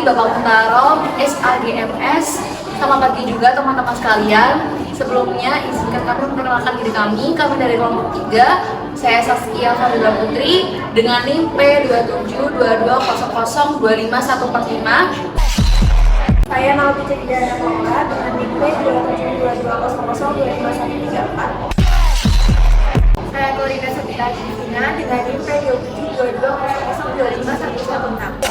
Bapak Muntaro, SAGMS. Selamat pagi juga teman-teman sekalian. Sebelumnya izinkan kami memperkenalkan diri kami. Kami dari kelompok 3. Saya Saskia Fadila Putri dengan NIM P2722002515. Saya Naomi Cedidana Paula dengan NIM P2722002514. Saya Korina Sabita Cina dengan NIM P2722002514.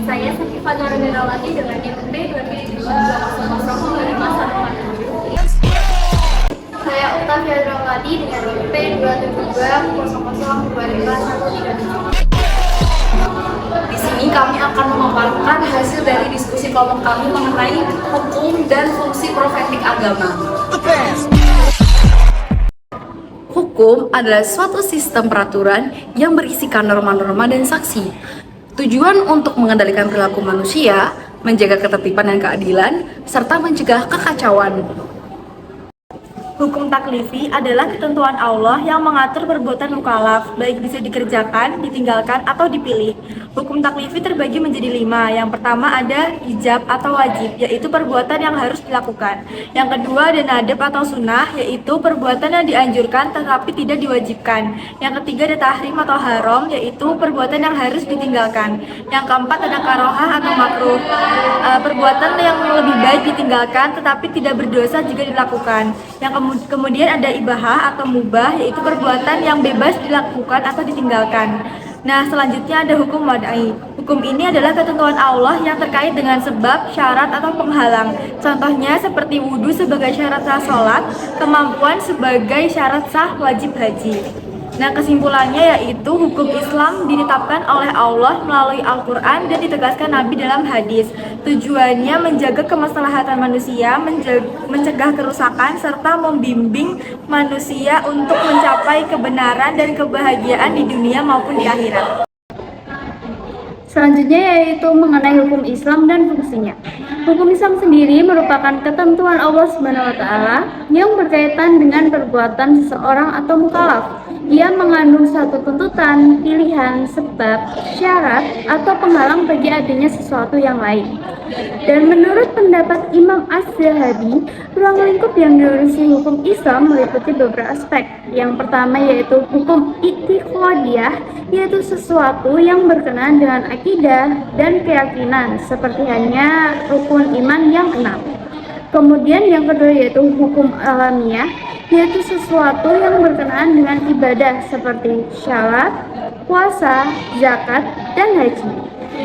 Saya Sakifa Nurmirawati dengan NIM P2722002514. Saya Octavia Drawati dengan NIM P2720002513. Di sini kami akan memaparkan hasil dari diskusi kelompok kami mengenai hukum dan fungsi profetik agama. Hukum adalah suatu sistem peraturan yang berisikan norma-norma dan saksi. Tujuan untuk mengendalikan perilaku manusia, menjaga ketertiban dan keadilan, serta mencegah kekacauan. Hukum taklifi adalah ketentuan Allah yang mengatur perbuatan mukallaf, baik bisa dikerjakan, ditinggalkan, atau dipilih. Hukum taklifi terbagi menjadi 5. Yang pertama ada ijab atau wajib, yaitu perbuatan yang harus dilakukan. Yang kedua ada nadab atau sunnah, yaitu perbuatan yang dianjurkan tetapi tidak diwajibkan. Yang ketiga ada tahrim atau haram, yaitu perbuatan yang harus ditinggalkan. Yang keempat ada karohah atau makruh, perbuatan yang lebih baik ditinggalkan tetapi tidak berdosa jika dilakukan. Yang kemudian ada ibahah atau mubah, yaitu perbuatan yang bebas dilakukan atau ditinggalkan. Nah, selanjutnya ada hukum wad'i. Hukum ini adalah ketentuan Allah yang terkait dengan sebab, syarat, atau penghalang. Contohnya seperti wudhu sebagai syarat sah sholat, kemampuan sebagai syarat sah wajib haji. Nah, kesimpulannya yaitu hukum Islam ditetapkan oleh Allah melalui Al-Quran dan ditegaskan Nabi dalam hadis. Tujuannya menjaga kemaslahatan manusia, mencegah kerusakan, serta membimbing manusia untuk mencapai kebenaran dan kebahagiaan di dunia maupun di akhirat. Selanjutnya yaitu mengenai hukum Islam dan fungsinya. Hukum Islam sendiri merupakan ketentuan Allah SWT yang berkaitan dengan perbuatan seseorang atau mukallaf. Ia mengandung suatu tuntutan, pilihan, sebab, syarat, atau penghalang bagi adanya sesuatu yang lain. Dan menurut pendapat Imam Az-Zahabi, ruang lingkup yang diurusi hukum Islam meliputi beberapa aspek. Yang pertama yaitu hukum i'tiqadiyah, yaitu sesuatu yang berkenaan dengan akidah dan keyakinan, seperti hanya rukun iman yang 6. Kemudian yang kedua yaitu hukum alamiah, yaitu sesuatu yang berkenaan dengan ibadah seperti syalat, puasa, zakat, dan haji.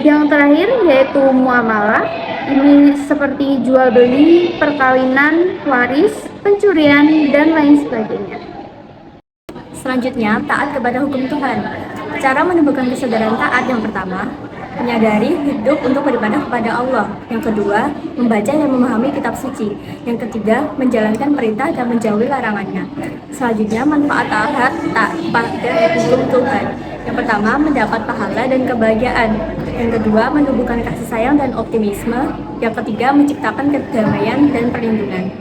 Yang terakhir yaitu muamalah, ini seperti jual beli, perkawinan, waris, pencurian, dan lain sebagainya. Selanjutnya, taat kepada hukum Tuhan. Cara menumbuhkan kesadaran taat yang pertama, menyadari hidup untuk beribadah kepada Allah. Yang kedua, membaca dan memahami kitab suci. Yang ketiga, menjalankan perintah dan menjauhi larangannya. Selanjutnya, manfaat taat pada hukum Tuhan. Yang pertama, mendapat pahala dan kebahagiaan. Yang kedua, menumbuhkan kasih sayang dan optimisme. Yang ketiga, menciptakan kedamaian dan perlindungan.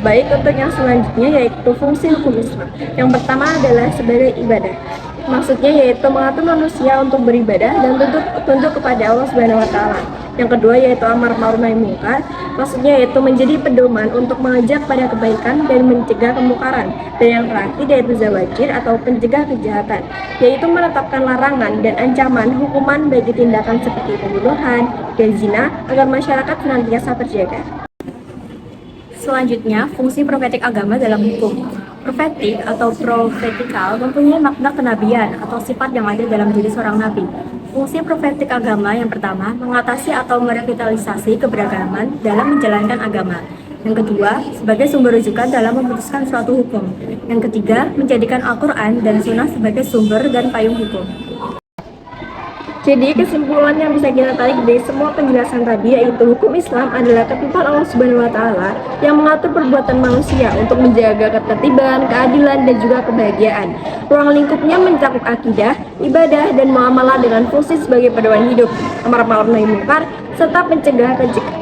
Baik, untuk yang selanjutnya yaitu fungsi hukum Islam. Yang pertama adalah sebagai ibadah. Maksudnya yaitu mengatur manusia untuk beribadah dan tunduk kepada Allah Subhanahu wa taala. Yang kedua yaitu amar ma'ruf nahi munkar. Maksudnya yaitu menjadi pedoman untuk mengajak pada kebaikan dan mencegah kemungkaran. Dan yang terakhir yaitu zawajir atau pencegah kejahatan, yaitu menetapkan larangan dan ancaman hukuman bagi tindakan seperti pembunuhan dan zina agar masyarakat senantiasa terjaga. Selanjutnya, fungsi profetik agama dalam hukum. Profetik atau profetikal mempunyai makna kenabian atau sifat yang ada dalam diri seorang nabi. Fungsi profetik agama yang pertama, mengatasi atau merevitalisasi keberagaman dalam menjalankan agama. Yang kedua, sebagai sumber rujukan dalam memutuskan suatu hukum. Yang ketiga, menjadikan Al-Quran dan Sunnah sebagai sumber dan payung hukum. Jadi kesimpulan yang bisa kita tarik dari semua penjelasan tadi yaitu hukum Islam adalah ketentuan Allah Subhanahu wa taala yang mengatur perbuatan manusia untuk menjaga ketertiban, keadilan, dan juga kebahagiaan. Ruang lingkupnya mencakup akidah, ibadah, dan muamalah dengan fungsi sebagai pedoman hidup. Amar ma'ruf nahi munkar serta pencegah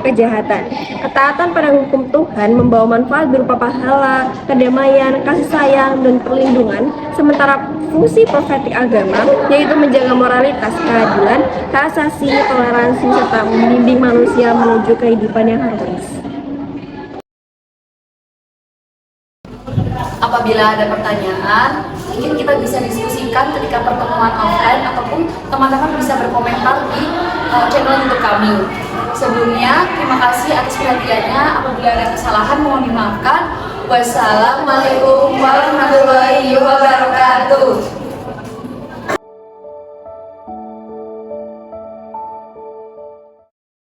kejahatan. Ketaatan pada hukum Tuhan membawa manfaat berupa pahala, kedamaian, kasih sayang, dan perlindungan, sementara fungsi profetik agama yaitu menjaga moralitas, keadilan, hak asasi, toleransi, serta membimbing manusia menuju kehidupan yang harmonis. Apabila ada pertanyaan, mungkin kita bisa diskusikan ketika pertemuan offline ataupun teman-teman bisa berkomentar di channel YouTube kami. Sebelumnya, terima kasih atas perhatiannya. Apabila ada kesalahan, mohon dimaafkan. Wassalamualaikum warahmatullahi wabarakatuh.